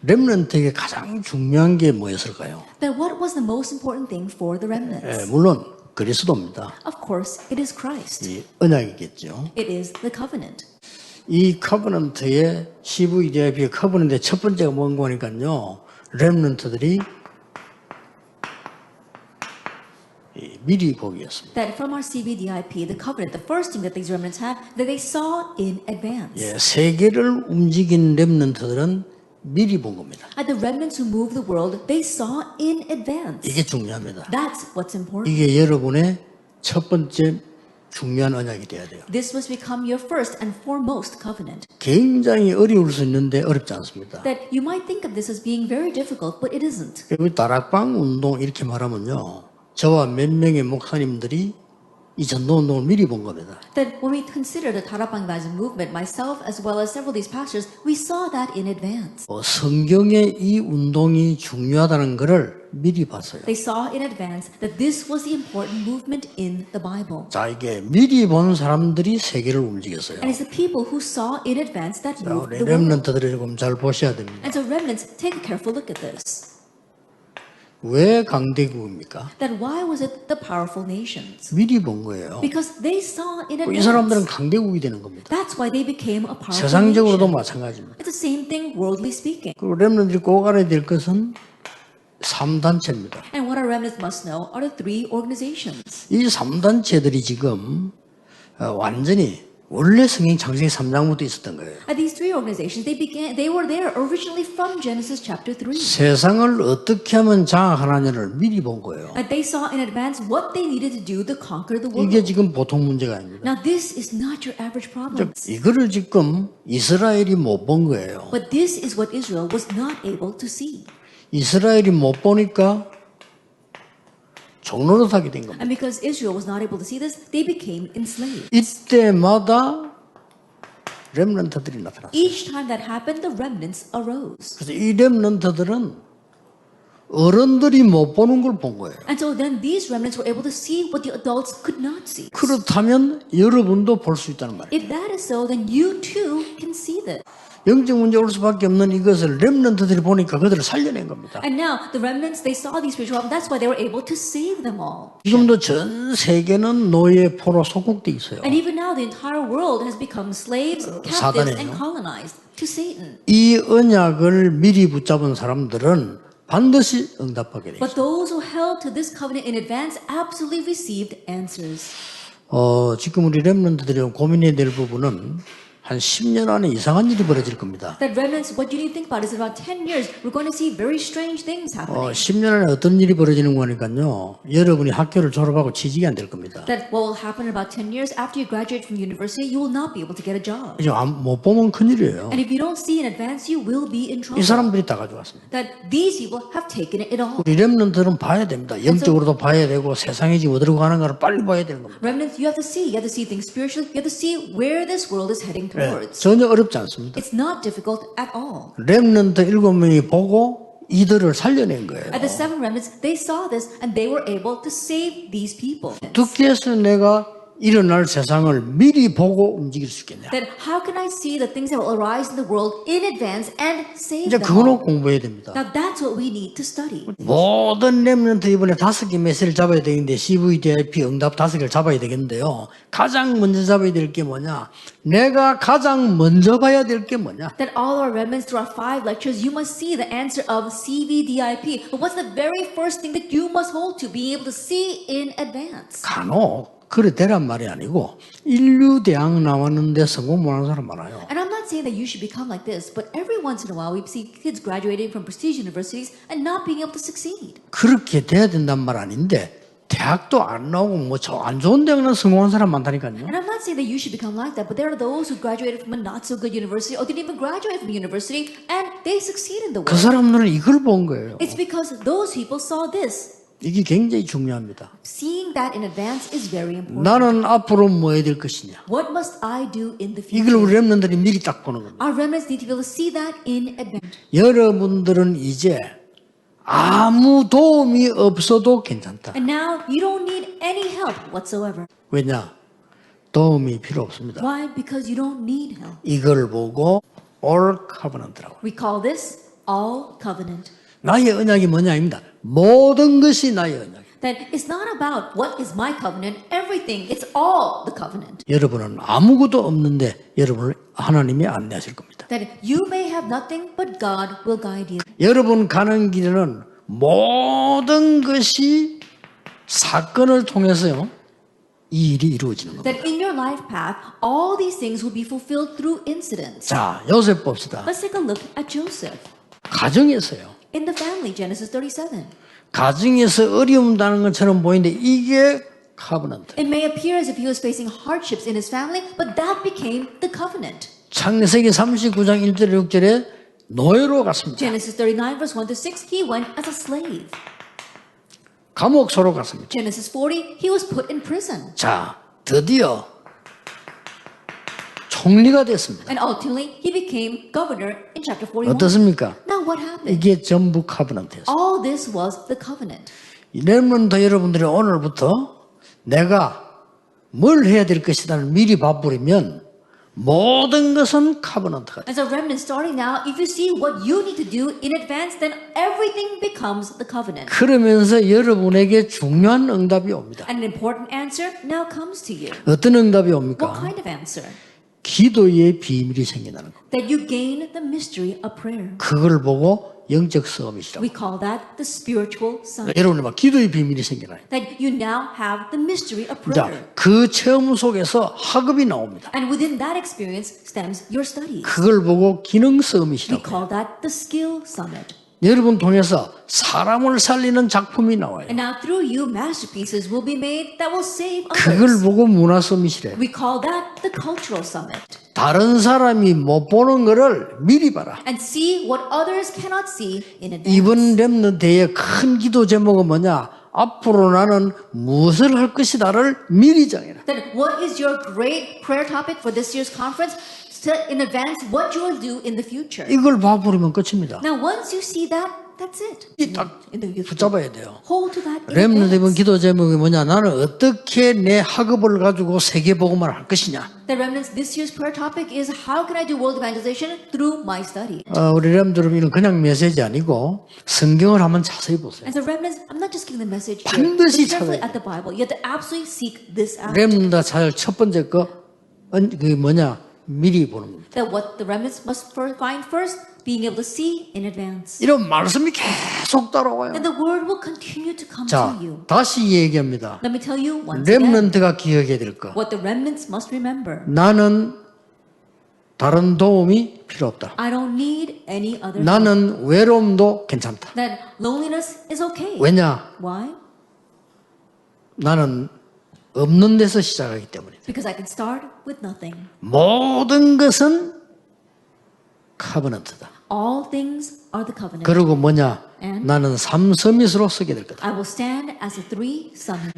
렘넌트에게 가장 중요한 게 뭐였을까요? Then what was the most important thing for the remnants? 물론 그리스도입니다. Of course, it is Christ. 이 언약이겠죠. It is the covenant. 이 커버넌트의 CVDIP의 커버넌트의 첫 번째가 뭔가 하니까요. 렘넌트들이 미리 보기였습니다. That from our CBDIP, the covenant, the first thing that these remnants have, that they saw in advance. 세계를 움직인 렘넌트들은 미리 본 겁니다. And the remnants who move the world, they saw in advance. 이게 중요합니다. That's what's important. 이게 여러분의 첫 번째 중요한 언약이 돼야 돼요. This must become your first and foremost covenant. 굉장히 어려울 수 있는데 어렵지 않습니다. That you might think of this as being very difficult, but it isn't. 다락방 운동 이렇게 말하면요. 저와 몇 명의 목사님들이 이 전도 운동을 미리 본 겁니다. That when we consider the Tarapang Evangelism movement, myself as well as several of these pastors, we saw that in advance. 성경의 이 운동이 중요하다는 것을 미리 봤어요. They saw in advance that this was the important movement in the Bible. 자, 이게 미리 본 사람들이 세계를 움직였어요. And it's the people who saw in advance that moved 우리 the world. 렘넌트들이 조금 잘 보셔야 됩니다. And so remnants, take a careful look at this. 왜 강대국입니까? That why was it the powerful nations? 미리 본 거예요. Because they saw in 이 사람들은 advance. 강대국이 되는 겁니다. That's why they became a powerful 세상적으로도 nation. 마찬가지입니다. It's the same thing worldly speaking. 그리고 렘넌트들이 꼭 알아야 될 것은 3단체입니다. And what our remnants must know are the three organizations. 이 3단체들이 지금 완전히 원래 성경 창세기 3장부터 있었던 거예요. And these three organizations, they were there originally from Genesis chapter 3. 세상을 어떻게 하면 장악하느냐를 미리 본 거예요. And they saw in advance what they needed to do to conquer the world. 이게 지금 보통 문제가 아닙니다. Now this is not your average problem. 이거를 지금 이스라엘이 못 본 거예요. But this is what Israel was not able to see. 이스라엘이 못 보니까 종노릇하게 된 겁니다. And because Israel was not able to see this, they became enslaved. 이때마다 렘넌트들이 나타났어요. Each time that happened, the remnants arose. 그래서 이 렘넌트들은 어른들이 못 보는 걸 본 거예요. And so then these remnants were able to see what the adults could not see. 그렇다면 여러분도 볼 수 있다는 말이에요. If that is so, then you too can see this. 영적 문제 올 수밖에 없는 이것을 렘넌트들이 보니까 그들을 살려낸 겁니다. And now the remnants, they saw these spiritual problems. That's why they were able to save them all. 지금도 전 세계는 노예 포로 속국돼 있어요. And even now, the entire world has become slaves, captives, 사단이에요. and colonized to Satan. 이 언약을 미리 붙잡은 사람들은 반드시 응답하게 돼요. But those who held to this covenant in advance absolutely received answers. 지금 우리 렘넌트들이 고민해야 될 부분은 한 10년 안에 이상한 일이 벌어질 겁니다. That remnants, what you need to think about is in about 10 years, we're going to see very strange things happening. 10년 안에 어떤 일이 벌어지는 거니까요. 여러분이 학교를 졸업하고 취직이 안 될 겁니다. That what will happen in about 10 years after you graduate from university, you will not be able to get a job. 이제 못 보면 큰일이에요. And if you don't see in advance, you will be in trouble. 이 사람들이 다 가져왔습니다. That these people have taken it all. 우리 렘넌트들은 봐야 됩니다. 영적으로도 봐야 되고 세상이 지금 어디로 가는 가를 빨리 봐야 되는 겁니다. Remnants, you have to see. You have to see things spiritually. You have to see where this world is heading towards. 전혀 어렵지 않습니다. It's not difficult at all. 렘넌트 7명이 보고 이들을 살려낸 거예요. At the seven remnants, they saw this and they were able to save these people. 어떻게 해서 내가 일어날 세상을 미리 보고 움직일 수 있겠냐. Then how can I see the things that will arise in the world in advance and save 이제 them 그거로 all? 공부해야 됩니다. Now that's what we need to study. 모든 렘넌트 이번에 5개 메시지를 잡아야 되는데 CVDIP 응답 5개를 잡아야 되겠는데요. 가장 먼저 잡아야 될 게 뭐냐? 내가 가장 먼저 봐야 될 게 뭐냐? That all our remnants through our 5 lectures, you must see the answer of CVDIP. But what's the very first thing that you must hold to, being able to see in advance? 간혹 그래 되란 말이 아니고 인류대학 나왔는데 성공 못하는 사람 많아요. And I'm not saying that you should become like this, but every once in a while we see kids graduating from prestige universities and not being able to succeed. 그렇게 돼야 된단 말 아닌데 대학도 안 나오고 뭐 저 안 좋은 대학은 성공한 사람 많다니까요. And I'm not saying that you should become like that, but there are those who graduated from a not so good university or didn't even graduate from a university and they succeed in the 그 world. 사람들은 이걸 본 거예요. It's because those people saw this. 이게 굉장히 중요합니다. Seeing that in advance is very important. 나는 앞으로 뭐 해야 될 것이냐. What must I do in the 이걸 future? 우리 렘넌트들이 미리 딱 보는 겁니다. Our remnants need to be able to see that in advance. 여러분들은 이제 아무 도움이 없어도 괜찮다. And now you don't need any help whatsoever. 왜냐? 도움이 필요 없습니다. Why? Because you don't need help. 이걸 보고 all covenant라고. We call this all covenant. 나의 언약이 뭐냐입니다. 모든 것이 나의 언약. That it's not about what is my covenant, everything. It's all the covenant. 여러분은 아무것도 없는데 여러분을 하나님이 안내하실 겁니다. That you may have nothing, but God will guide you. 여러분 가는 길에는 모든 것이 사건을 통해서요. 이 일이 이루어지는 겁니다. That in your life path, all these things will be fulfilled through incidents. 자, 요셉 봅시다. Let's take a look at Joseph. 가정에서요. In the family, Genesis 37. 가정에서 어려움 다는 것처럼 보이는데 이게 카버넌트. It may appear as if he was facing hardships in his family, but that became the covenant. 창세기 39장 1절 6절에 노예로 갔습니다. Genesis 39 verse 1 to 6, he went as a slave. 감옥소로 갔습니다. Genesis 40, he was put in prison. 자, 드디어 총리가 됐습니다. And ultimately, he became governor in chapter 41. 어떻습니까? Now what happened? 이게 전부 카버넌트였어요. All this was the covenant. 이러면도 여러분들이 오늘부터 내가 뭘 해야 될 것이다를 미리 봐버리면 모든 것은 카버넌트가 돼요. As a remnant starting now, if you see what you need to do in advance, then everything becomes the covenant. 그러면서 여러분에게 중요한 응답이 옵니다. And an important answer now comes to you. 어떤 응답이 What 옵니까? kind of answer? 기도의 비밀이 생겨나는 겁니다. That you gain the mystery of prayer. 그걸 보고 영적 싸움이시라고. We call that the spiritual summit. 여러분이 막 기도의 비밀이 생겨나요. That you now have the mystery of 자, prayer. 그 체험 속에서 학업이 나옵니다. And within that experience stems your studies. 그걸 보고 기능 We 싸움이시라고. call that the skill summit. 여러분 통해서 사람을 살리는 작품이 나와요. And now through you, masterpieces will be made that will save 그걸 others. 보고 문화 싸움이시래요. We call that the cultural summit. 다른 사람이 못 보는 거를 미리 봐라. And see what others cannot see in advance. 이번 렘넌트의 큰 기도 제목은 뭐냐? 앞으로 나는 무엇을 할 것이다를 미리 정해라. Then what is your great prayer topic for this year's conference? Set in advance what you will do in the future. 이걸 봐버리면 끝입니다. Now once you see that, that's it. 이 딱 In the youth. 붙잡아야 돼요. Hold to that in 렘넌트 이번 advance. 기도 제목이 뭐냐? 나는 어떻게 내 학업을 가지고 세계복음을 할 것이냐? The remnants this year's prayer topic is how can I do world evangelization through my study. 우리 렘넌트 여러분 그냥 메시지 아니고 성경을 한번 자세히 보세요. As a remnants, I'm not just giving the message here. 반드시 Look carefully 찾아야 at the Bible. You have to absolutely seek this out. 렘넌트 잘 첫 번째 그게 뭐냐? 미리 보는 겁니다. That what the remnants must find first, being able to see in advance. 이런 말씀이 계속 따라와요. And the word will continue to come 자, to you. 다시 얘기합니다. Let me tell you once again 렘넌트가 기억해야 될 거. what the remnants must remember. 나는 다른 도움이 필요 없다. I don't need any other help. 나는 외로움도 괜찮다. That loneliness is okay. 왜냐? Why? 나는 없는 데서 시작하기 때문에. Because I can start with nothing. 모든 것은 카버넌트다. All things are the covenant. 그리고 뭐냐? And? 나는 삼서밋으로 서게 될 거다. I will stand as a three summit.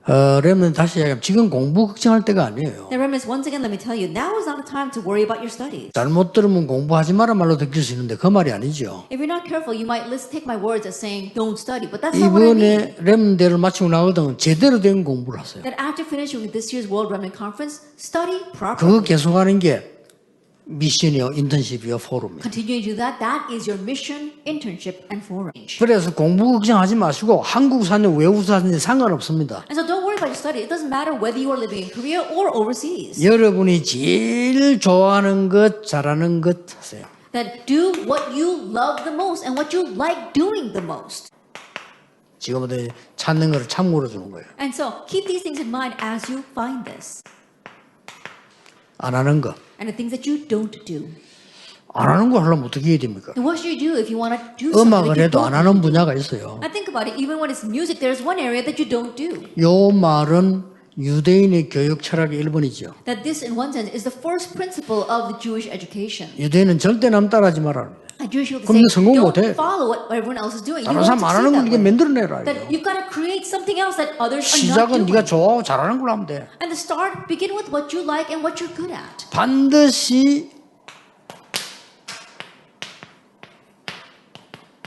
렘넌트 다시 얘기하면 지금 공부 걱정할 때가 아니에요. The remnants, once again, let me tell you, now is not the time to worry about your studies. 잘못 들으면 공부하지 마라 말로 느낄 수 있는데 그 말이 아니죠. If you're not careful, you might take my words as saying, don't study. But that's not what I mean. 이번에 렘넌트를 마치고 나거든 제대로 된 공부를 하세요. That after finishing with this year's World Remnant Conference, study 그거 properly. 계속하는 게 미션이요, 인턴십이요, 포럼이요. Continue to do that. That is your mission, internship, and forum. 그래서 공부 걱정하지 마시고 한국 사는 외국 사는 상관없습니다. And so don't worry about your study. It doesn't matter whether you are living in Korea or overseas. 여러분이 제일 좋아하는 것, 잘하는 것 하세요. That do what you love the most and what you like doing the most. 지금부터 찾는 것을 참고로 주는 거예요. And so keep these things in mind as you find this. 안 하는 거. And the things that you don't do. 안 하는 거 하려면 어떻게 해야 됩니까? And what should you do if you want to do something 음악을 that you 해도 don't 안 하는 분야가 있어요. I think about it, even when it's music, there's one area that you don't do. 요 말은 유대인의 교육 철학의 1번이죠. That this, in one sense, is the first principle of the Jewish education. 유대인은 절대 남 따라하지 말아. A Jewish people 그럼 say, 성공 don't 못해. follow what everyone else is doing. You 다른 won't 사람 안 succeed 하는 걸 that 네가 way. 만들어내라. That you've got to create something else that others are not 시작은 doing. 네가 좋아하고 잘하는 걸로 하면 돼. And to start, begin with what you like and what you're good at. 반드시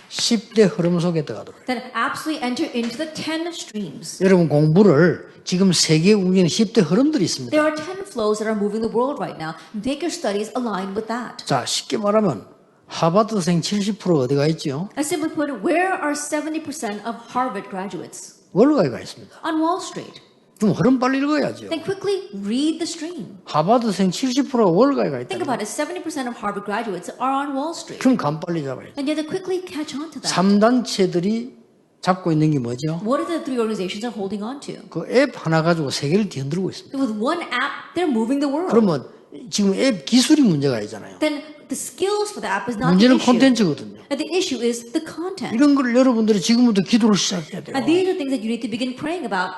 10대 흐름 속에 들어가도록. That absolutely enter into the 10 streams. 여러분 공부를 지금 세계 운영에 10대 흐름들이 있습니다. There are 10 flows that are moving the world right now. Make your studies aligned with that. 자, 쉽게 말하면 하버드생 70% 어디가 있죠? I simply put it, where are 70% of Harvard graduates? 월가에 가 있습니다. On Wall Street. 그럼 흐름 빨리 읽어야죠. Then quickly read the stream. 하버드생 70%가 월가에 가 Think 있다. about it, 70% of Harvard graduates are on Wall Street. 그럼 감 빨리 잡아야죠. And you have to quickly catch on to that. 3단체들이 잡고 있는 게 뭐죠? What are the three organizations are holding on to? 그 앱 하나 가지고 세계를 뒤흔들고 있습니다. With one app, they're moving the world. 그러면 지금 앱 기술이 문제가 아니잖아요. Then the skills for the app is not the 문제는 issue. 콘텐츠거든요. And the issue is the content. 이런 걸 여러분들이 지금부터 기도를 시작해야 돼요. And these are things that you need to begin praying about.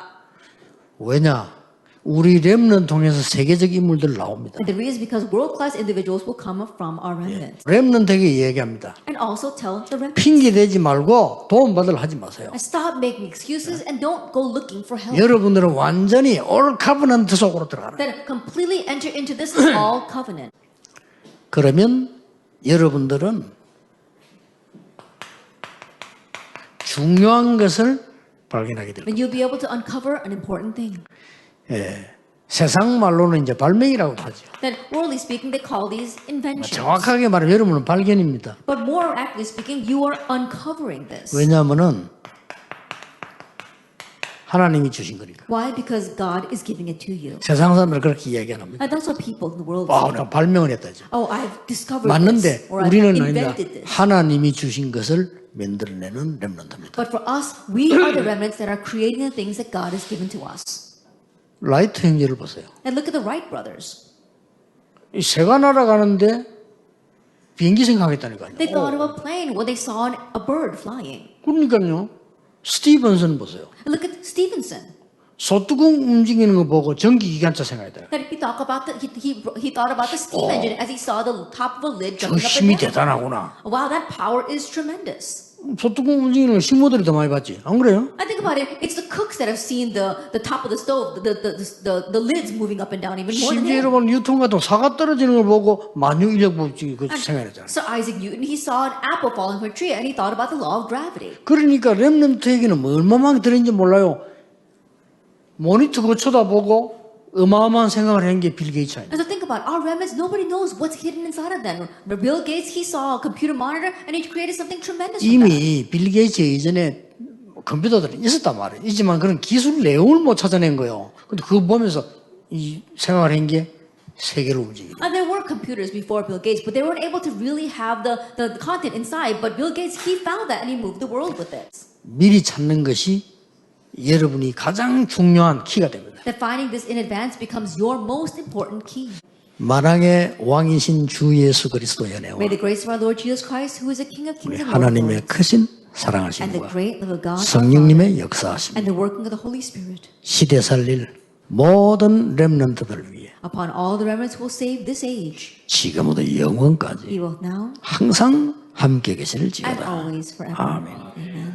왜냐? 우리 렘넌트 통해서 세계적 인물들 나옵니다. And the reason is because world-class individuals will come up from our remnants. 렘넌트에게 얘기합니다. And also tell the remnants. 핑계 대지 말고 도움받으려 하지 마세요. And stop making excuses and don't go looking for help. 여러분들은 완전히 올 카버넌트 속으로 들어가라. Then completely enter into this all covenant. 그러면 여러분들은 중요한 것을 발견하게 될 거예요. Then you'll be able to uncover an important thing. 예. 세상 말로는 이제 발명이라고 하죠. Then worldly speaking, they call these inventions. 정확하게 말하면 여러분은 발견입니다. But more accurately speaking, you are uncovering this. 왜냐하면은 하나님이 주신 거니까. Why? Because God is giving it to you. 세상 사람들 그렇게 이야기 안 합니다. And that's what people in the world 와, say. 내가 발명을 했다죠. Oh, I've discovered 맞는데 this. Or I've 우리는 아니다. invented this. 하나님이 주신 것을 만들어내는 렘넌트입니다. But for us, we are the remnants that are creating the things that God has given to us. 라이트 형제를 보세요. And look at the Wright brothers. 이 새가 날아가는데 비행기 생각했다니까요. They thought of a plane when they saw a bird flying. 그러니까요. 스티븐슨 보세요. And look at Stevenson. 소뚜껑 움직이는 거 보고 전기 기관차 생각했다. That he thought about he thought about the steam engine as he saw the top of a lid 저 jumping up 힘이 and down. 대단하구나. Wow, that power is tremendous. 소뚜껑 움직이는 거 식모들이 더 많이 봤지. 안 그래요? I think about it. It's the cooks that have seen the top of the stove, the lids moving up and down even more than 심지어 him. 여러분 뉴턴 같은 사과 떨어지는 걸 보고 만유인력 법칙 그 생각했잖아요. Sir Isaac Newton, he saw an apple falling from a tree and he thought about the law of gravity. 그러니까 렘넌트에게는 뭐 얼마만큼 들어있는지 몰라요. 모니터 그거 쳐다보고 어마어마한 생각을 한 게 빌 게이츠 아니에요. And so think about our remnants. Nobody knows what's hidden inside of them. But Bill Gates, he saw a computer monitor and he created something tremendous. From that. 이미 빌 게이츠 이전에 컴퓨터들이 있었단 말이에요. 있지만 그런 기술 내용을 못 찾아낸 거예요. 근데 그거 보면서 이 생각을 한 게 세계를 움직이죠. And there were computers before Bill Gates, but they weren't able to really have the content inside. But Bill Gates, he found that and he moved the world with it. 미리 찾는 것이 여러분이 가장 중요한 키가 됩니다. That finding this in advance becomes your most important key. 만왕의 왕이신 주 예수 그리스도 연애와 May the grace of our Lord Jesus Christ, who is the King of 우리 Kings and Lord of 하나님의 Lords, 크신 and the 사랑하심과 great love of God, our Father, 성령님의 역사하심 and the working of the Holy Spirit, 시대 살릴 모든 렘넌트들을 위해 upon all the remnants who will save this age, 지금부터 He 영원까지 will now 항상 함께 계시를 and 지어다. always forever. 아멘. Amen.